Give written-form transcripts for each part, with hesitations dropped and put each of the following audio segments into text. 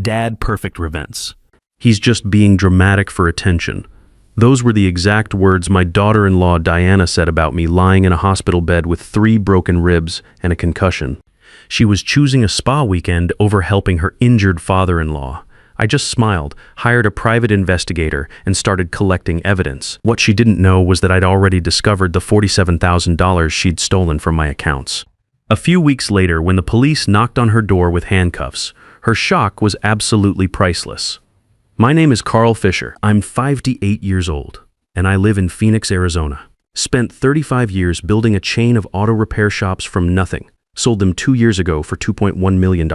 Dadperfectrevenge. He's just being dramatic for attention. Those were the exact words my daughter-in-law Diana said about me lying in a hospital bed with 3 broken ribs and a concussion. She was choosing a spa weekend over helping her injured father-in-law. I just smiled, hired a private investigator, and started collecting evidence. What she didn't know was that I'd already discovered the $47,000 she'd stolen from my accounts. A few weeks later, when the police knocked on her door with handcuffs, her shock was absolutely priceless. My name is Carl Fisher. I'm 58 years old, and I live in Phoenix, Arizona. Spent 35 years building a chain of auto repair shops from nothing. Sold them 2 years ago for $2.1 million.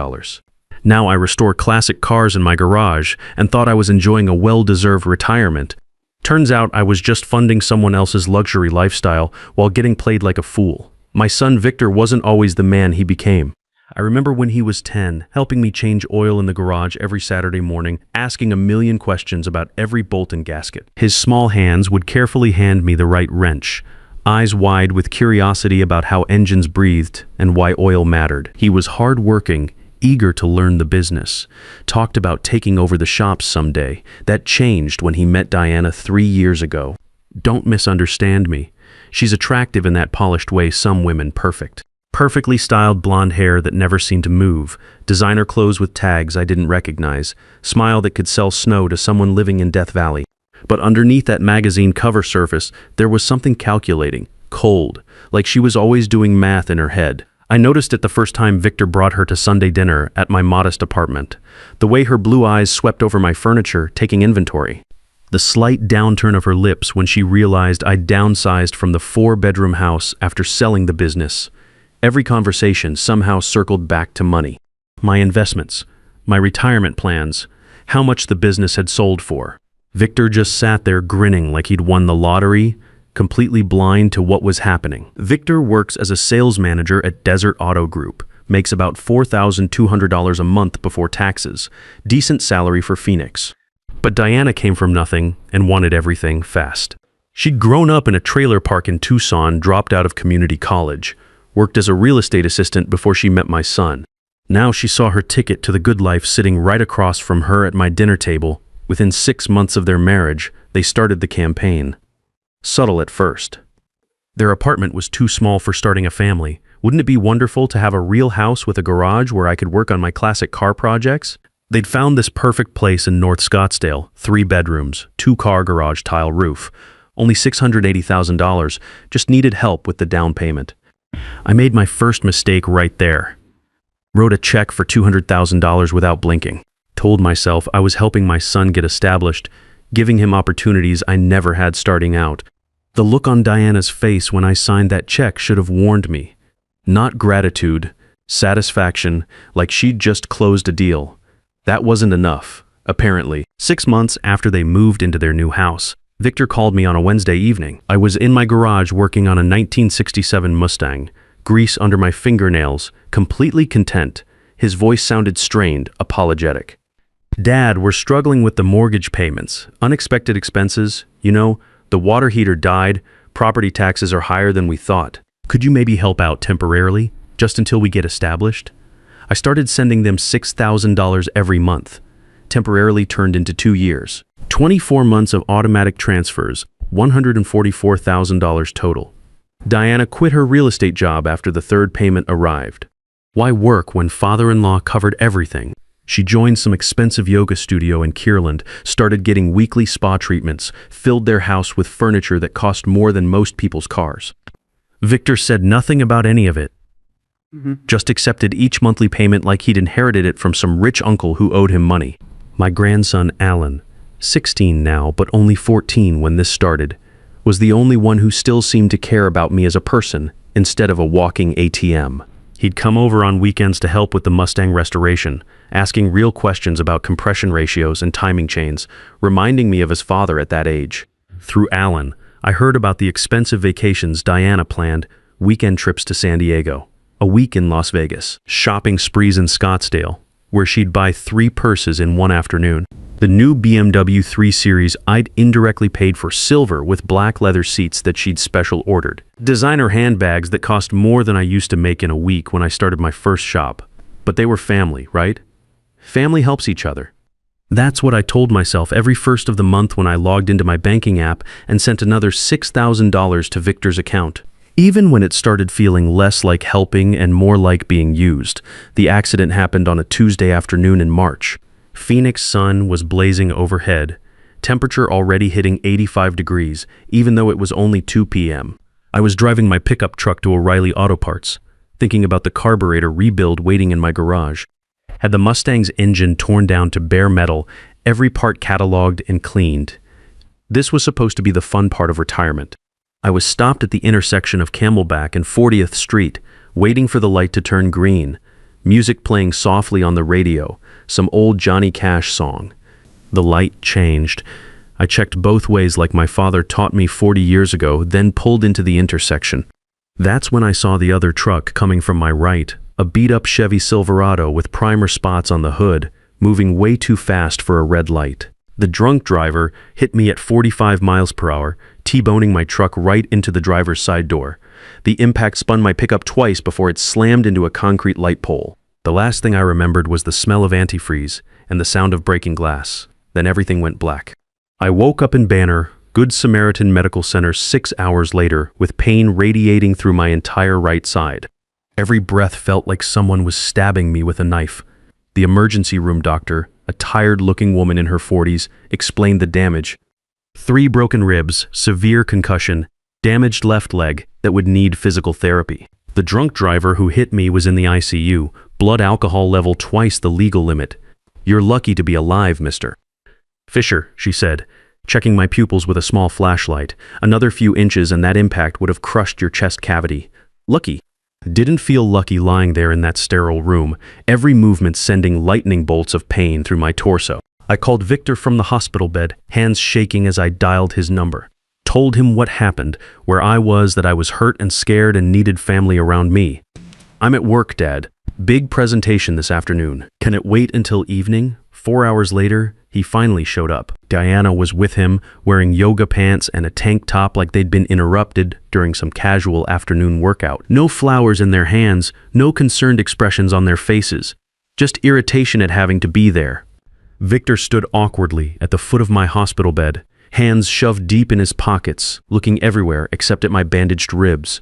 Now I restore classic cars in my garage and thought I was enjoying a well-deserved retirement. Turns out I was just funding someone else's luxury lifestyle while getting played like a fool. My son Victor wasn't always the man he became. I remember when he was 10, helping me change oil in the garage every Saturday morning, asking a million questions about every bolt and gasket. His small hands would carefully hand me the right wrench, eyes wide with curiosity about how engines breathed and why oil mattered. He was hard-working, eager to learn the business, talked about taking over the shops someday. That changed when he met Diana 3 years ago. Don't misunderstand me. She's attractive in that polished way some women perfect. Perfectly styled blonde hair that never seemed to move, designer clothes with tags I didn't recognize, smile that could sell snow to someone living in Death Valley. But underneath that magazine cover surface, there was something calculating, cold, like she was always doing math in her head. I noticed it the first time Victor brought her to Sunday dinner at my modest apartment. The way her blue eyes swept over my furniture, taking inventory. The slight downturn of her lips when she realized I'd downsized from the 4-bedroom house after selling the business. Every conversation somehow circled back to money. My investments, my retirement plans, how much the business had sold for. Victor just sat there grinning like he'd won the lottery, completely blind to what was happening. Victor works as a sales manager at Desert Auto Group, makes about $4,200 a month before taxes, decent salary for Phoenix. But Diana came from nothing and wanted everything fast. She'd grown up in a trailer park in Tucson, dropped out of community college, worked as a real estate assistant before she met my son. Now she saw her ticket to the good life sitting right across from her at my dinner table. Within 6 months of their marriage, they started the campaign. Subtle at first. Their apartment was too small for starting a family. Wouldn't it be wonderful to have a real house with a garage where I could work on my classic car projects? They'd found this perfect place in North Scottsdale, 3 bedrooms, 2-car garage tile roof. Only $680,000, just needed help with the down payment. I made my first mistake right there. Wrote a check for $200,000 without blinking. Told myself I was helping my son get established, giving him opportunities I never had starting out. The look on Diana's face when I signed that check should have warned me. Not gratitude, satisfaction, like she'd just closed a deal. That wasn't enough, apparently. 6 months after they moved into their new house, Victor called me on a Wednesday evening. I was in my garage working on a 1967 Mustang, grease under my fingernails, completely content. His voice sounded strained, apologetic. "Dad, we're struggling with the mortgage payments, unexpected expenses. You know, the water heater died, property taxes are higher than we thought. Could you maybe help out temporarily, just until we get established?" I started sending them $6,000 every month. Temporarily turned into 2 years. 24 months of automatic transfers, $144,000 total. Diana quit her real estate job after the 3rd payment arrived. Why work when father-in-law covered everything? She joined some expensive yoga studio in Kierland, started getting weekly spa treatments, filled their house with furniture that cost more than most people's cars. Victor said nothing about any of it. Just accepted each monthly payment like he'd inherited it from some rich uncle who owed him money. My grandson, Alan, 16 now, but only 14 when this started, was the only one who still seemed to care about me as a person instead of a walking ATM. He'd come over on weekends to help with the Mustang restoration, asking real questions about compression ratios and timing chains, reminding me of his father at that age. Through Alan, I heard about the expensive vacations Diana planned, weekend trips to San Diego, a week in Las Vegas, shopping sprees in Scottsdale, where she'd buy 3 purses in one afternoon. The new BMW 3 Series I'd indirectly paid for silver with black leather seats that she'd special ordered. Designer handbags that cost more than I used to make in a week when I started my first shop. But they were family, right? Family helps each other. That's what I told myself every first of the month when I logged into my banking app and sent another $6,000 to Victor's account. Even when it started feeling less like helping and more like being used, the accident happened on a Tuesday afternoon in March. Phoenix sun was blazing overhead, temperature already hitting 85 degrees, even though it was only 2 p.m. I was driving my pickup truck to O'Reilly Auto Parts, thinking about the carburetor rebuild waiting in my garage. Had the Mustang's engine torn down to bare metal, every part cataloged and cleaned. This was supposed to be the fun part of retirement. I was stopped at the intersection of Camelback and 40th Street, waiting for the light to turn green, music playing softly on the radio, some old Johnny Cash song. The light changed. I checked both ways like my father taught me 40 years ago, then pulled into the intersection. That's when I saw the other truck coming from my right, a beat-up Chevy Silverado with primer spots on the hood, moving way too fast for a red light. The drunk driver hit me at 45 miles per hour, T-boning my truck right into the driver's side door. The impact spun my pickup twice before it slammed into a concrete light pole. The last thing I remembered was the smell of antifreeze and the sound of breaking glass. Then everything went black. I woke up in Banner, Good Samaritan Medical Center 6 hours later with pain radiating through my entire right side. Every breath felt like someone was stabbing me with a knife. The emergency room doctor, a tired-looking woman in her 40s, explained the damage. 3 broken ribs, severe concussion, damaged left leg that would need physical therapy. The drunk driver who hit me was in the ICU, blood alcohol level twice the legal limit. "You're lucky to be alive, mister." "Fisher," she said, checking my pupils with a small flashlight. "Another few inches and that impact would have crushed your chest cavity." "Lucky." Didn't feel lucky lying there in that sterile room, every movement sending lightning bolts of pain through my torso. I called Victor from the hospital bed, hands shaking as I dialed his number. Told him what happened, where I was, that I was hurt and scared and needed family around me. "I'm at work, Dad. Big presentation this afternoon. Can it wait until evening?" 4 hours later, he finally showed up. Diana was with him, wearing yoga pants and a tank top like they'd been interrupted during some casual afternoon workout. No flowers in their hands, no concerned expressions on their faces, just irritation at having to be there. Victor stood awkwardly at the foot of my hospital bed, hands shoved deep in his pockets, looking everywhere except at my bandaged ribs.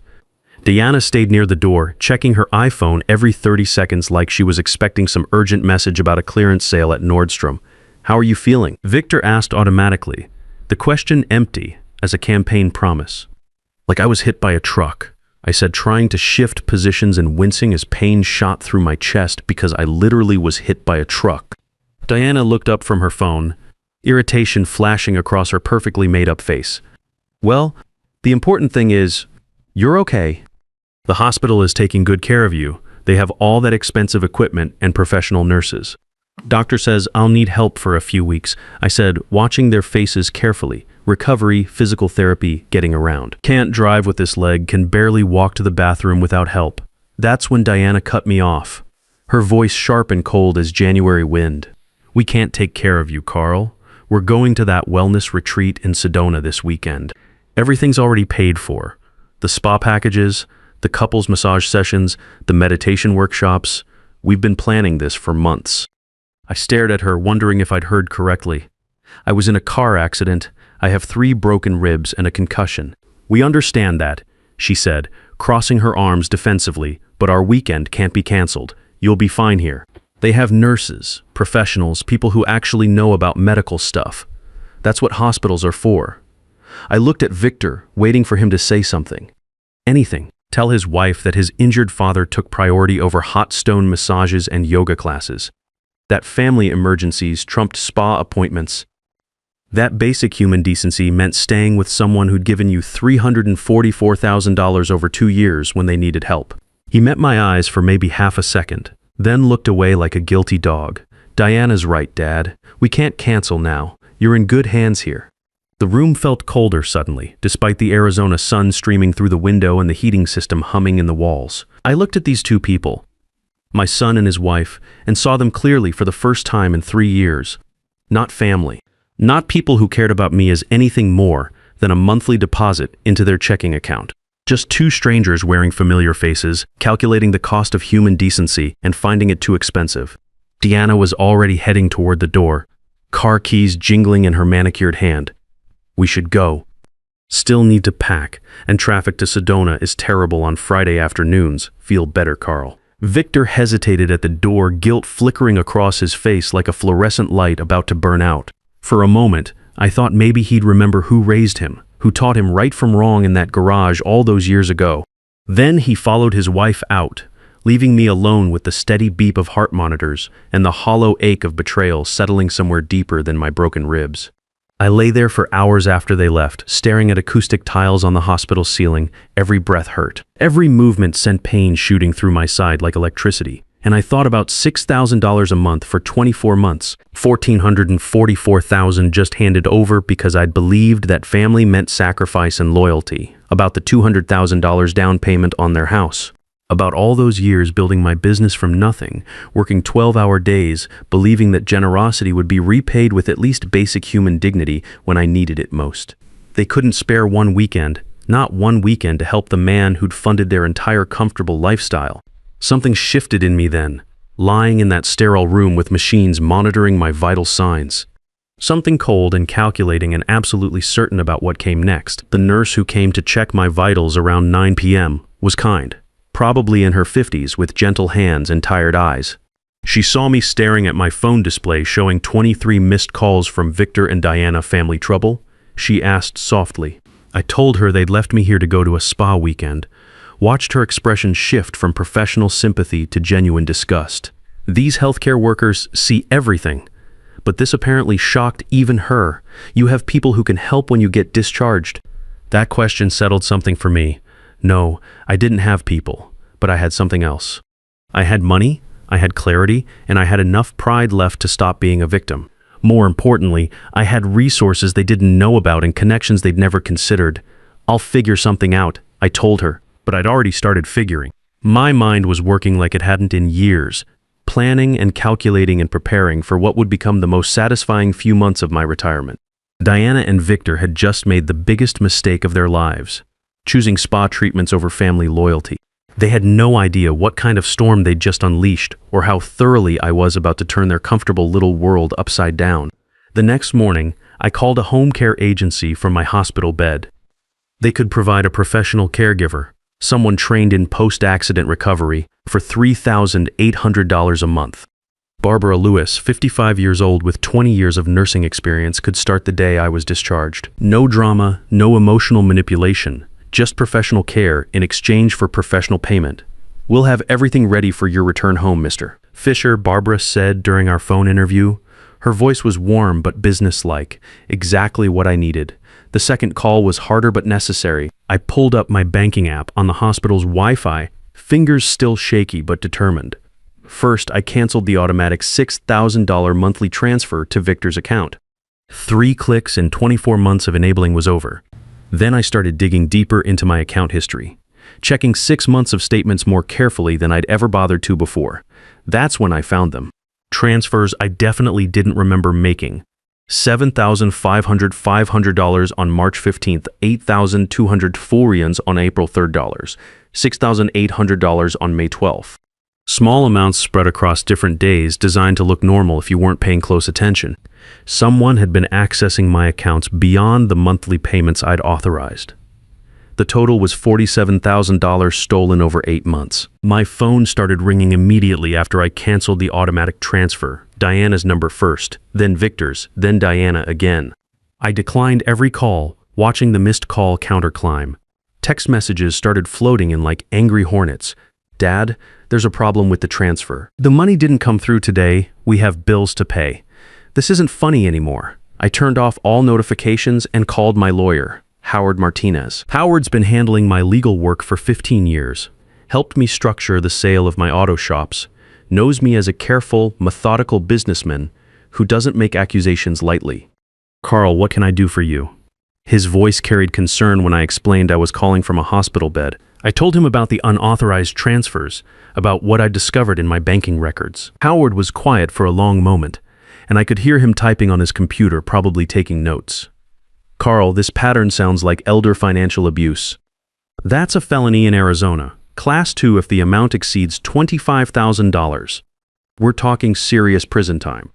Diana stayed near the door, checking her iPhone every 30 seconds like she was expecting some urgent message about a clearance sale at Nordstrom. "How are you feeling?" Victor asked automatically, the question empty as a campaign promise. "Like I was hit by a truck," I said, trying to shift positions and wincing as pain shot through my chest because I literally was hit by a truck. Diana looked up from her phone, irritation flashing across her perfectly made-up face. "Well, the important thing is, you're okay. The hospital is taking good care of you. They have all that expensive equipment and professional nurses. Doctor says I'll need help for a few weeks," I said, watching their faces carefully. "Recovery, physical therapy, getting around. Can't drive with this leg, can barely walk to the bathroom without help." That's when Diana cut me off, her voice sharp and cold as January wind. "We can't take care of you, Carl. We're going to that wellness retreat in Sedona this weekend. Everything's already paid for. The spa packages, the couples massage sessions, the meditation workshops. We've been planning this for months." I stared at her, wondering if I'd heard correctly. "I was in a car accident. I have 3 broken ribs and a concussion." "We understand that," she said, crossing her arms defensively, "but our weekend can't be canceled. You'll be fine here. They have nurses, professionals, people who actually know about medical stuff. That's what hospitals are for." I looked at Victor, waiting for him to say something. Anything. Tell his wife that his injured father took priority over hot stone massages and yoga classes. That family emergencies trumped spa appointments. That basic human decency meant staying with someone who'd given you $344,000 over 2 years when they needed help. He met my eyes for maybe half a second, then looked away like a guilty dog. "Diana's right, Dad. We can't cancel now. You're in good hands here." The room felt colder suddenly, despite the Arizona sun streaming through the window and the heating system humming in the walls. I looked at these 2 people, my son and his wife, and saw them clearly for the first time in 3 years. Not family. Not people who cared about me as anything more than a monthly deposit into their checking account. Just 2 strangers wearing familiar faces, calculating the cost of human decency and finding it too expensive. Deanna was already heading toward the door, car keys jingling in her manicured hand. We should go. Still need to pack, and traffic to Sedona is terrible on Friday afternoons. Feel better, Carl. Victor hesitated at the door, guilt flickering across his face like a fluorescent light about to burn out. For a moment, I thought maybe he'd remember who raised him, who taught him right from wrong in that garage all those years ago. Then he followed his wife out, leaving me alone with the steady beep of heart monitors and the hollow ache of betrayal settling somewhere deeper than my broken ribs. I lay there for hours after they left, staring at acoustic tiles on the hospital ceiling. Every breath hurt. Every movement sent pain shooting through my side like electricity. And I thought about $6,000 a month for 24 months, $1,444,000 just handed over because I'd believed that family meant sacrifice and loyalty, about the $200,000 down payment on their house. About all those years building my business from nothing, working 12-hour days, believing that generosity would be repaid with at least basic human dignity when I needed it most. They couldn't spare one weekend, not one weekend to help the man who'd funded their entire comfortable lifestyle. Something shifted in me then, lying in that sterile room with machines monitoring my vital signs. Something cold and calculating and absolutely certain about what came next. The nurse who came to check my vitals around 9 p.m. was kind. Probably in her 50s with gentle hands and tired eyes. She saw me staring at my phone display showing 23 missed calls from Victor and Diana family trouble. She asked softly. I told her they'd left me here to go to a spa weekend. Watched her expression shift from professional sympathy to genuine disgust. These healthcare workers see everything. But this apparently shocked even her. You have people who can help when you get discharged. That question settled something for me. No, I didn't have people, but I had something else. I had money, I had clarity, and I had enough pride left to stop being a victim. More importantly, I had resources they didn't know about and connections they'd never considered. I'll figure something out, I told her, but I'd already started figuring. My mind was working like it hadn't in years, planning and calculating and preparing for what would become the most satisfying few months of my retirement. Diana and Victor had just made the biggest mistake of their lives. Choosing spa treatments over family loyalty. They had no idea what kind of storm they'd just unleashed or how thoroughly I was about to turn their comfortable little world upside down. The next morning, I called a home care agency from my hospital bed. They could provide a professional caregiver, someone trained in post-accident recovery, for $3,800 a month. Barbara Lewis, 55 years old with 20 years of nursing experience, could start the day I was discharged. No drama, no emotional manipulation. Just professional care in exchange for professional payment. We'll have everything ready for your return home, Mr. Fisher, Barbara said during our phone interview. Her voice was warm but businesslike, exactly what I needed. The second call was harder but necessary. I pulled up my banking app on the hospital's Wi-Fi, fingers still shaky but determined. First, I canceled the automatic $6,000 monthly transfer to Victor's account. 3 clicks and 24 months of enabling was over. Then I started digging deeper into my account history, checking 6 months of statements more carefully than I'd ever bothered to before. That's when I found them. Transfers I definitely didn't remember making. $7,500 on March 15th, $8,204 on April 3rd, $6,800 on May 12th. Small amounts spread across different days designed to look normal if you weren't paying close attention. Someone had been accessing my accounts beyond the monthly payments I'd authorized. The total was $47,000 stolen over 8 months. My phone started ringing immediately after I canceled the automatic transfer, Diana's number first, then Victor's, then Diana again. I declined every call, watching the missed call counter climb. Text messages started floating in like angry hornets. Dad, there's a problem with the transfer. The money didn't come through today. We have bills to pay. This isn't funny anymore. I turned off all notifications and called my lawyer, Howard Martinez. Howard's been handling my legal work for 15 years, helped me structure the sale of my auto shops, knows me as a careful, methodical businessman who doesn't make accusations lightly. Carl, what can I do for you? His voice carried concern when I explained I was calling from a hospital bed. I told him about the unauthorized transfers, about what I'd discovered in my banking records. Howard was quiet for a long moment, and I could hear him typing on his computer, probably taking notes. Carl, this pattern sounds like elder financial abuse. That's a felony in Arizona, Class 2 if the amount exceeds $25,000. We're talking serious prison time.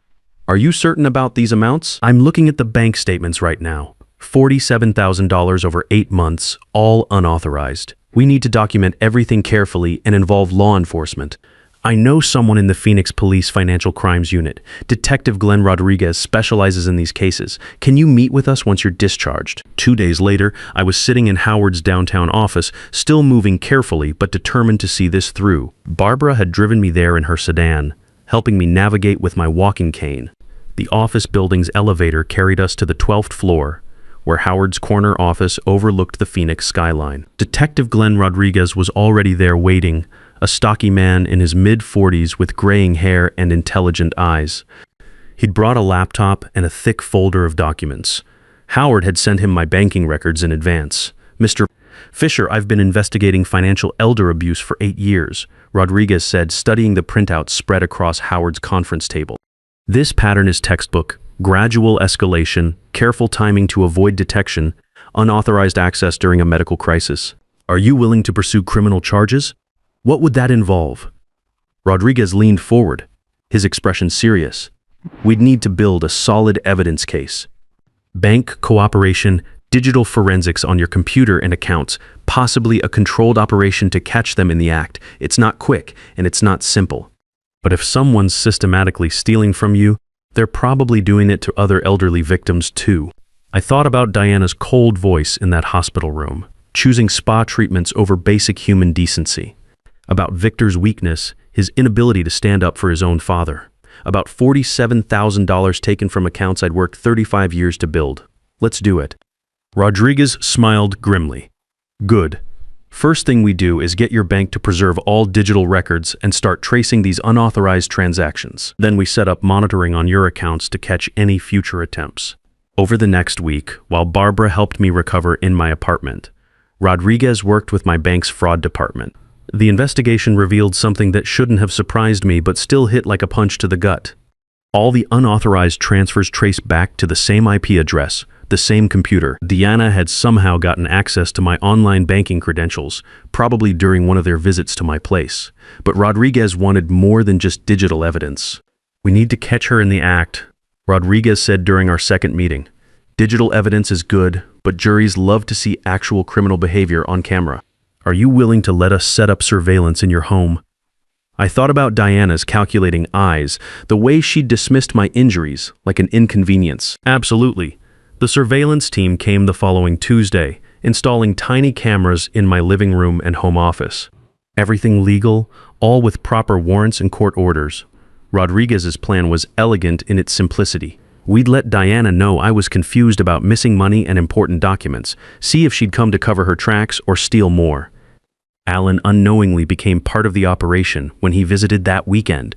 Are you certain about these amounts? I'm looking at the bank statements right now. $47,000 over 8 months, all unauthorized. We need to document everything carefully and involve law enforcement. I know someone in the Phoenix Police Financial Crimes Unit. Detective Glenn Rodriguez specializes in these cases. Can you meet with us once you're discharged? 2 days later, I was sitting in Howard's downtown office, still moving carefully but determined to see this through. Barbara had driven me there in her sedan, helping me navigate with my walking cane. The office building's elevator carried us to the 12th floor, where Howard's corner office overlooked the Phoenix skyline. Detective Glenn Rodriguez was already there waiting, a stocky man in his mid-40s with graying hair and intelligent eyes. He'd brought a laptop and a thick folder of documents. Howard had sent him my banking records in advance. "Mr. Fisher, I've been investigating financial elder abuse for 8 years," Rodriguez said, studying the printouts spread across Howard's conference table. "This pattern is textbook. Gradual escalation, careful timing to avoid detection, unauthorized access during a medical crisis. Are you willing to pursue criminal charges? What would that involve?" Rodriguez leaned forward, his expression serious. "We'd need to build a solid evidence case. Bank cooperation, digital forensics on your computer and accounts, possibly a controlled operation to catch them in the act. It's not quick, and it's not simple. But if someone's systematically stealing from you, they're probably doing it to other elderly victims too." I thought about Diana's cold voice in that hospital room, choosing spa treatments over basic human decency. About Victor's weakness, his inability to stand up for his own father. About $47,000 taken from accounts I'd worked 35 years to build. Let's do it. Rodriguez smiled grimly. "Good. First thing we do is get your bank to preserve all digital records and start tracing these unauthorized transactions. Then we set up monitoring on your accounts to catch any future attempts." Over the next week, while Barbara helped me recover in my apartment, Rodriguez worked with my bank's fraud department. The investigation revealed something that shouldn't have surprised me but still hit like a punch to the gut. All the unauthorized transfers traced back to the same IP address, the same computer. Diana had somehow gotten access to my online banking credentials, probably during one of their visits to my place. But Rodriguez wanted more than just digital evidence. "We need to catch her in the act," Rodriguez said during our second meeting. "Digital evidence is good, but juries love to see actual criminal behavior on camera. Are you willing to let us set up surveillance in your home?" I thought about Diana's calculating eyes, the way she dismissed my injuries like an inconvenience. Absolutely. The surveillance team came the following Tuesday, installing tiny cameras in my living room and home office. Everything legal, all with proper warrants and court orders. Rodriguez's plan was elegant in its simplicity. We'd let Diana know I was confused about missing money and important documents, see if she'd come to cover her tracks or steal more. Alan unknowingly became part of the operation when he visited that weekend.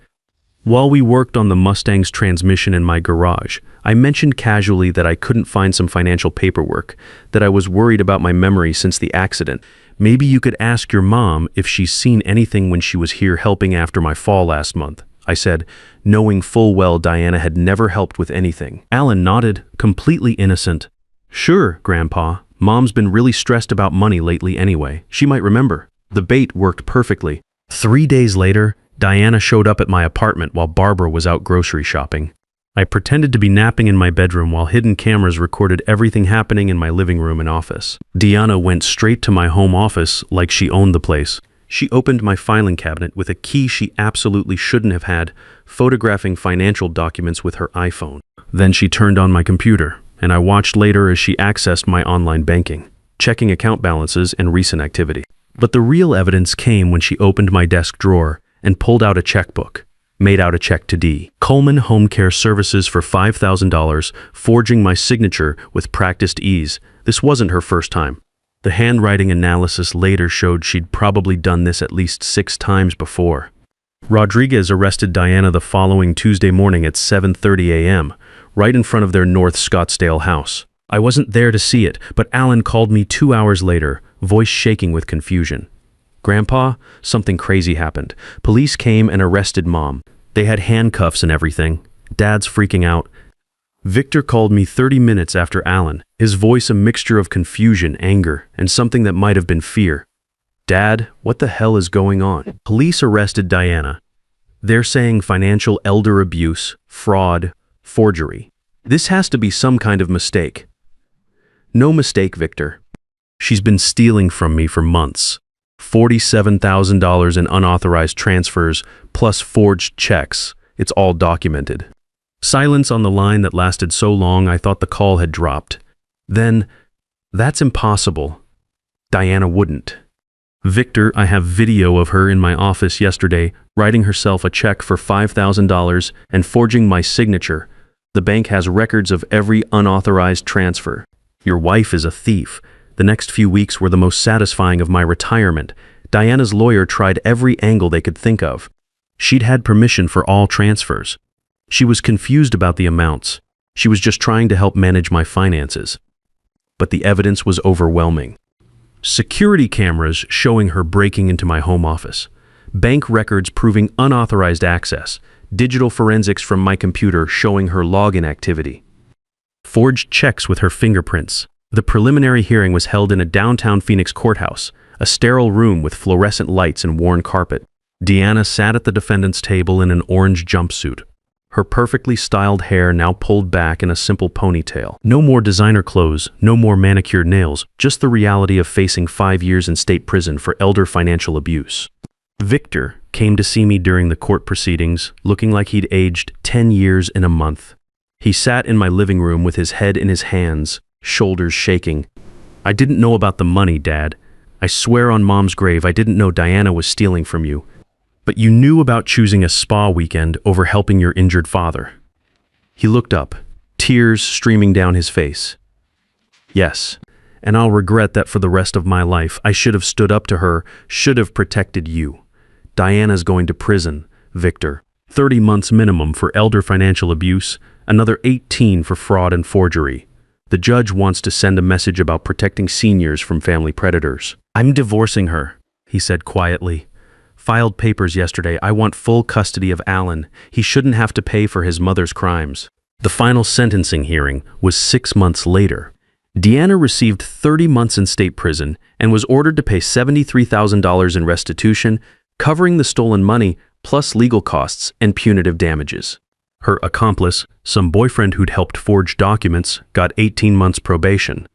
While we worked on the Mustang's transmission in my garage, I mentioned casually that I couldn't find some financial paperwork, that I was worried about my memory since the accident. "Maybe you could ask your mom if she's seen anything when she was here helping after my fall last month," I said, knowing full well Diana had never helped with anything. Alan nodded, completely innocent. "Sure, Grandpa. Mom's been really stressed about money lately anyway. She might remember." The bait worked perfectly. 3 days later, Diana showed up at my apartment while Barbara was out grocery shopping. I pretended to be napping in my bedroom while hidden cameras recorded everything happening in my living room and office. Diana went straight to my home office like she owned the place. She opened my filing cabinet with a key she absolutely shouldn't have had, photographing financial documents with her iPhone. Then she turned on my computer, and I watched later as she accessed my online banking, checking account balances and recent activity. But the real evidence came when she opened my desk drawer and pulled out a checkbook, made out a check to D. Coleman Home Care Services for $5,000, forging my signature with practiced ease. This wasn't her first time. The handwriting analysis later showed she'd probably done this at least 6 times before. Rodriguez arrested Diana the following Tuesday morning at 7:30 a.m., right in front of their North Scottsdale house. I wasn't there to see it, but Alan called me 2 hours later, voice shaking with confusion. "Grandpa, something crazy happened. Police came and arrested Mom. They had handcuffs and everything. Dad's freaking out." Victor called me 30 minutes after Alan, his voice a mixture of confusion, anger, and something that might have been fear. "Dad, what the hell is going on?" Police arrested Diana. They're saying financial elder abuse, fraud, forgery. This has to be some kind of mistake. No mistake, Victor. She's been stealing from me for months. $47,000 in unauthorized transfers, plus forged checks. It's all documented. Silence on the line that lasted so long I thought the call had dropped. Then, that's impossible. Diana wouldn't. Victor, I have video of her in my office yesterday, writing herself a check for $5,000 and forging my signature. The bank has records of every unauthorized transfer. Your wife is a thief. The next few weeks were the most satisfying of my retirement. Diana's lawyer tried every angle they could think of. She'd had permission for all transfers. She was confused about the amounts. She was just trying to help manage my finances. But the evidence was overwhelming. Security cameras showing her breaking into my home office. Bank records proving unauthorized access. Digital forensics from my computer showing her login activity. Forged checks with her fingerprints. The preliminary hearing was held in a downtown Phoenix courthouse, a sterile room with fluorescent lights and worn carpet. Diana sat at the defendant's table in an orange jumpsuit. Her perfectly styled hair now pulled back in a simple ponytail. No more designer clothes, no more manicured nails, just the reality of facing 5 years in state prison for elder financial abuse. Victor came to see me during the court proceedings, looking like he'd aged 10 years in a month. He sat in my living room with his head in his hands, shoulders shaking. I didn't know about the money, Dad. I swear on Mom's grave I didn't know Diana was stealing from you. But you knew about choosing a spa weekend over helping your injured father. He looked up, tears streaming down his face. Yes, and I'll regret that for the rest of my life. I should have stood up to her, should have protected you. Diana's going to prison, Victor. 30 months minimum for elder financial abuse, another 18 for fraud and forgery. The judge wants to send a message about protecting seniors from family predators. I'm divorcing her, he said quietly. Filed papers yesterday. I want full custody of Alan. He shouldn't have to pay for his mother's crimes. The final sentencing hearing was 6 months later. Deanna received 30 months in state prison and was ordered to pay $73,000 in restitution, covering the stolen money, plus legal costs and punitive damages. Her accomplice, some boyfriend who'd helped forge documents, got 18 months probation.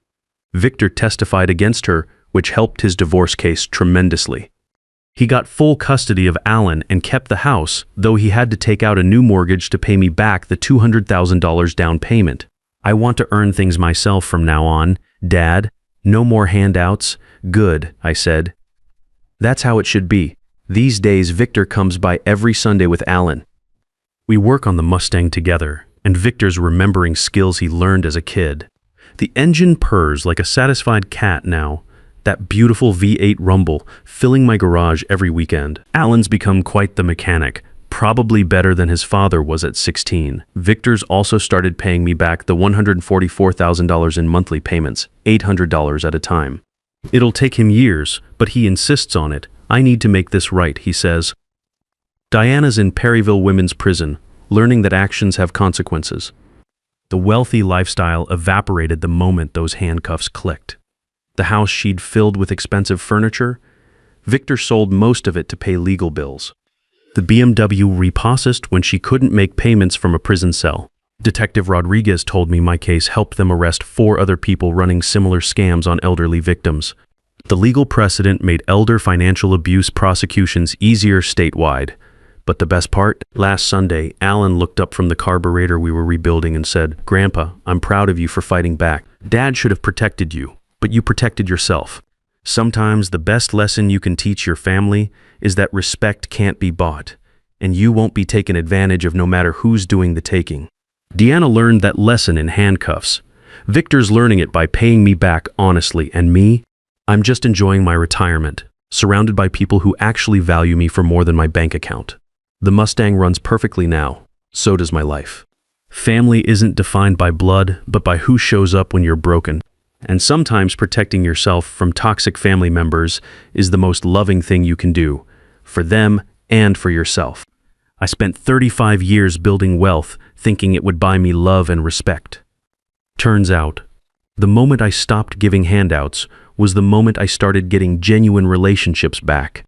Victor testified against her, which helped his divorce case tremendously. He got full custody of Alan and kept the house, though he had to take out a new mortgage to pay me back the $200,000 down payment. I want to earn things myself from now on, Dad. No more handouts. Good, I said. That's how it should be. These days, Victor comes by every Sunday with Alan. We work on the Mustang together, and Victor's remembering skills he learned as a kid. The engine purrs like a satisfied cat now. That beautiful V8 rumble filling my garage every weekend. Alan's become quite the mechanic, probably better than his father was at 16. Victor's also started paying me back the $144,000 in monthly payments, $800 at a time. It'll take him years, but he insists on it. I need to make this right, he says. Diana's in Perryville Women's Prison, learning that actions have consequences. The wealthy lifestyle evaporated the moment those handcuffs clicked. The house she'd filled with expensive furniture, Victor sold most of it to pay legal bills. The BMW repossessed when she couldn't make payments from a prison cell. Detective Rodriguez told me my case helped them arrest 4 other people running similar scams on elderly victims. The legal precedent made elder financial abuse prosecutions easier statewide. But the best part? Last Sunday, Alan looked up from the carburetor we were rebuilding and said, "Grandpa, I'm proud of you for fighting back. Dad should have protected you, but you protected yourself." Sometimes the best lesson you can teach your family is that respect can't be bought, and you won't be taken advantage of no matter who's doing the taking. Deanna learned that lesson in handcuffs. Victor's learning it by paying me back honestly, and me? I'm just enjoying my retirement, surrounded by people who actually value me for more than my bank account. The Mustang runs perfectly now. So does my life. Family isn't defined by blood, but by who shows up when you're broken. And sometimes protecting yourself from toxic family members is the most loving thing you can do, for them and for yourself. I spent 35 years building wealth, thinking it would buy me love and respect. Turns out, the moment I stopped giving handouts was the moment I started getting genuine relationships back.